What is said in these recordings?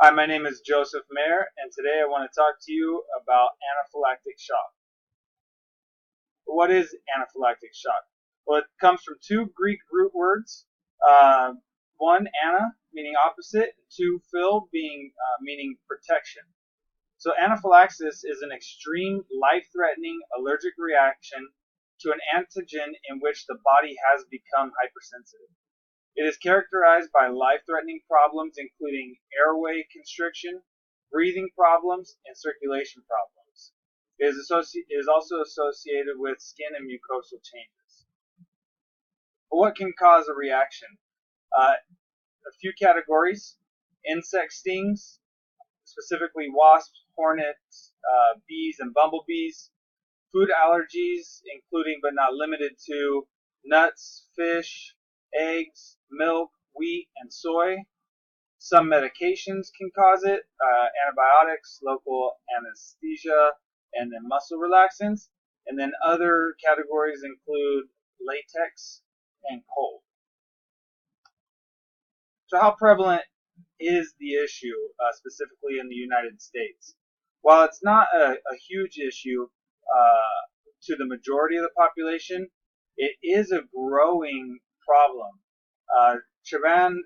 Hi, my name is Joseph Mayer, and today I want to talk to you about anaphylactic shock. What is anaphylactic shock? Well, it comes from two Greek root words. One, ana, meaning opposite, and two, phil, meaning protection. So anaphylaxis is an extreme, life-threatening allergic reaction to an antigen in which the body has become hypersensitive. It is characterized by life-threatening problems including airway constriction, breathing problems, and circulation problems. It is also associated with skin and mucosal changes. But what can cause a reaction? A few categories: insect stings, specifically wasps, hornets, bees, and bumblebees; food allergies, including but not limited to nuts, fish, eggs, milk, wheat, and soy. Some medications can cause it: antibiotics, local anesthesia, and then muscle relaxants. And then other categories include latex and cold. So how prevalent is the issue, specifically in the United States? While it's not a huge issue to the majority of the population, it is a growing problem. Chaban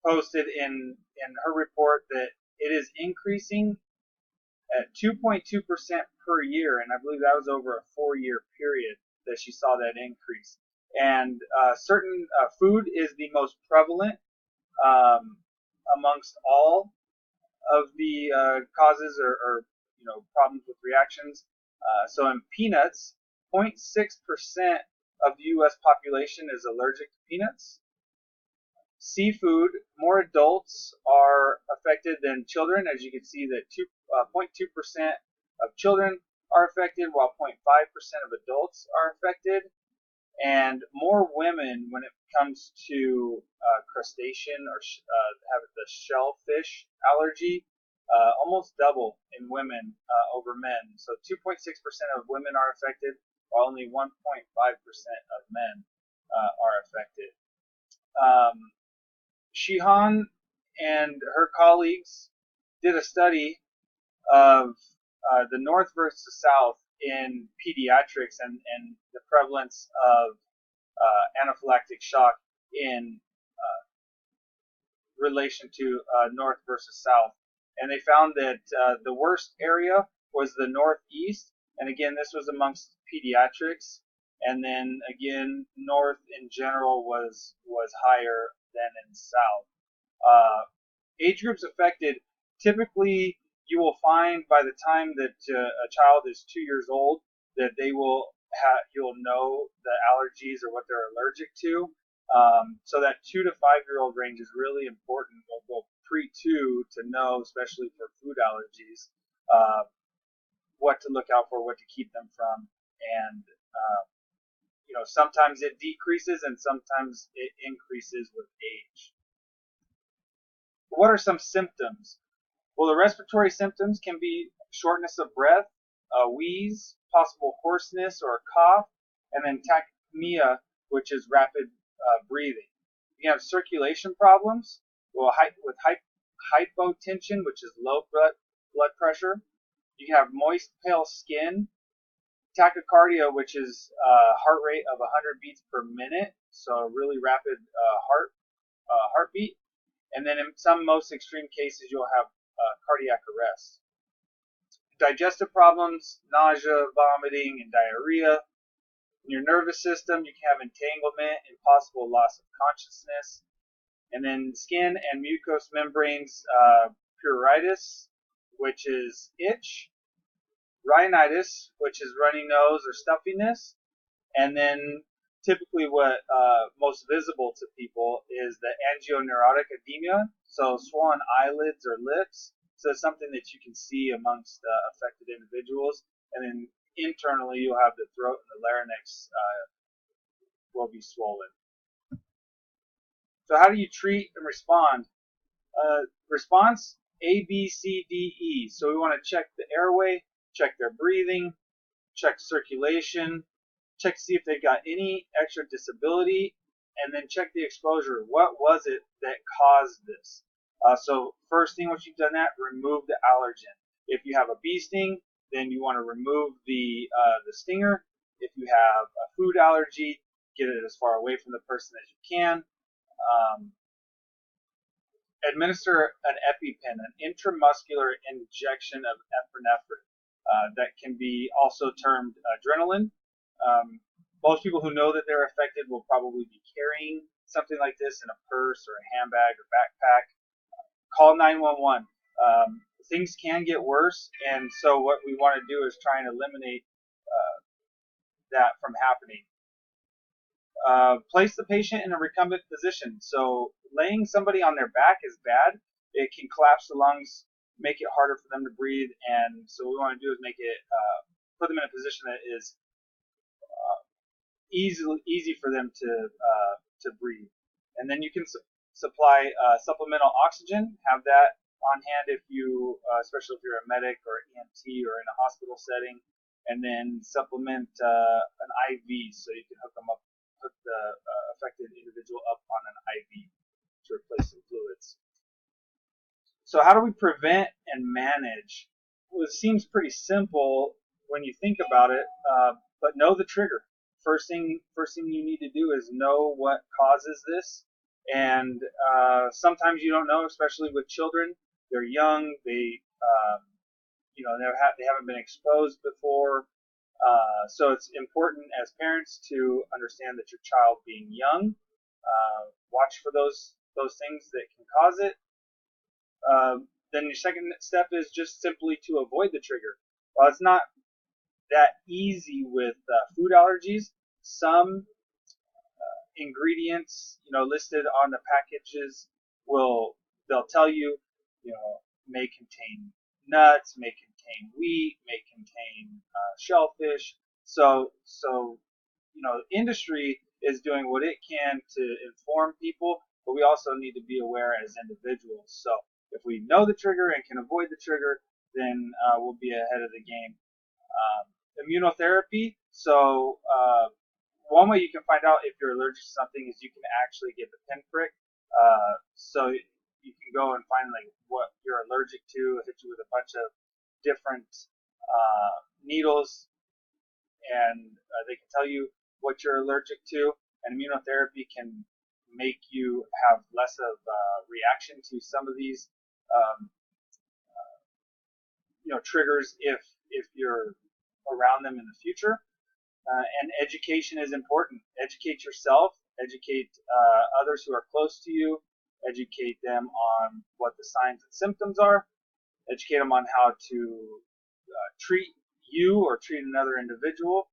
posted in her report that it is increasing at 2.2% per year, and I believe that was over a 4-year period that she saw that increase. And certain food is the most prevalent amongst all of the causes or problems with reactions. So in peanuts, 0.6% of the U.S. population is allergic to peanuts. Seafood, more adults are affected than children. As you can see, that 0.2% of children are affected, while 0.5% of adults are affected. And more women, when it comes to crustacean or have the shellfish allergy, almost double in women over men. So 2.6% of women are affected, while only 1.5% of men are affected. Sheehan and her colleagues did a study of the North versus South in pediatrics and the prevalence of anaphylactic shock in relation to North versus South. And they found that the worst area was the Northeast, and again, this was amongst pediatrics. And then again, North in general was higher than in South. Age groups affected, typically you will find by the time that a child is 2 years old that you'll know the allergies or what they're allergic to. So that 2 to 5-year-old range is really important. We'll go pre-2 to know, especially for food allergies, what to look out for, what to keep them from, and sometimes it decreases and sometimes it increases with age. What are some symptoms? Well, the respiratory symptoms can be shortness of breath, wheeze, possible hoarseness or cough, and then tachypnea, which is rapid breathing. You have circulation problems with hypotension, which is low blood pressure. You can have moist, pale skin, tachycardia, which is heart rate of 100 beats per minute, so a really rapid heartbeat. And then in some most extreme cases, you'll have cardiac arrest. Digestive problems, nausea, vomiting, and diarrhea. In your nervous system, you can have entanglement and possible loss of consciousness. And then skin and mucous membranes, pruritus, which is itch, rhinitis, which is runny nose or stuffiness, and then typically what most visible to people is the angioneurotic edema, so swollen eyelids or lips. So it's something that you can see amongst affected individuals. And then internally, you'll have the throat and the larynx will be swollen. So how do you treat and respond? Response: A, B, C, D, E. So we want to check the airway, check their breathing, check circulation, check to see if they got any extra disability, and then check the exposure. What was it that caused this? So first thing, once you've done that, remove the allergen. If you have a bee sting, then you want to remove the stinger. If you have a food allergy, get it as far away from the person as you can. Administer an EpiPen, an intramuscular injection of epinephrine that can be also termed adrenaline. Most people who know that they're affected will probably be carrying something like this in a purse or a handbag or backpack. Call 911. Things can get worse, and so what we want to do is try and eliminate that from happening. Place the patient in a recumbent position. So laying somebody on their back is bad. It can collapse the lungs, make it harder for them to breathe, and so what we want to do is make it put them in a position that is easy for them to breathe. And then you can supply supplemental oxygen. Have that on hand if you, especially if you're a medic or an EMT or in a hospital setting. And then supplement an IV, so you can hook the affected individual up on an IV to replace some fluids. So how do we prevent and manage? Well, it seems pretty simple when you think about it, but know the trigger. First thing you need to do is know what causes this, and sometimes you don't know, especially with children. They're young. They haven't been exposed before. So it's important as parents to understand that your child being young, watch for those things that can cause it. Then your second step is just simply to avoid the trigger. While it's not that easy with food allergies, some ingredients listed on the packages they'll tell you may contain nuts, may contain wheat, may contain shellfish. So the industry is doing what it can to inform people, but we also need to be aware as individuals. So if we know the trigger and can avoid the trigger, then we'll be ahead of the game. Immunotherapy. So one way you can find out if you're allergic to something is you can actually get the pinprick. So you can go and find like what you're allergic to, hit you with a bunch of different needles, and they can tell you what you're allergic to. And immunotherapy can make you have less of a reaction to some of these triggers if you're around them in the future. And education is important. Educate yourself, educate others who are close to you, educate them on what the signs and symptoms are, educate them on how to treat you or treat another individual.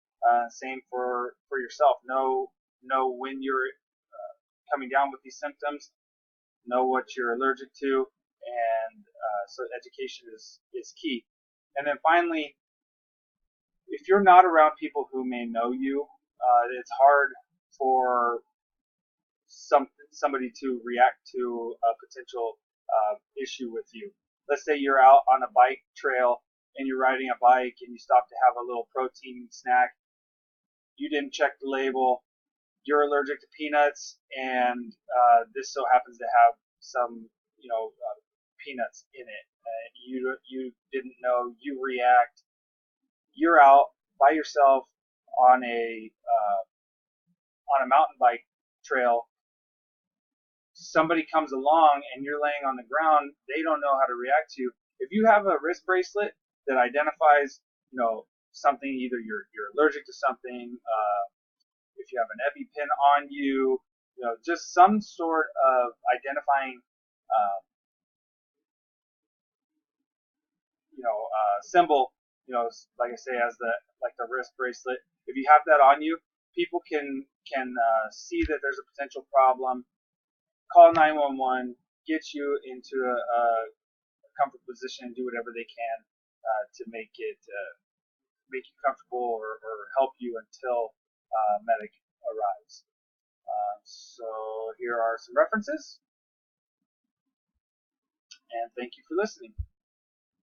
Same for yourself. Know when you're coming down with these symptoms, know what you're allergic to, and so education is key. And then finally, if you're not around people who may know you, it's hard for somebody to react to a potential issue with you. Let's say you're out on a bike trail and you're riding a bike and you stop to have a little protein snack. You didn't check the label. You're allergic to peanuts, and this so happens to have some, peanuts in it. You didn't know. You react. You're out by yourself on a mountain bike trail. Somebody comes along and you're laying on the ground. They don't know how to react to you. If you have a wrist bracelet that identifies, something, either you're allergic to something, if you have an EpiPen on you, just some sort of identifying, symbol, like I say, as the wrist bracelet. If you have that on you, people can see that there's a potential problem. Call 911, get you into a comfortable position, and do whatever they can to make you comfortable or help you until medic arrives. So here are some references, and thank you for listening.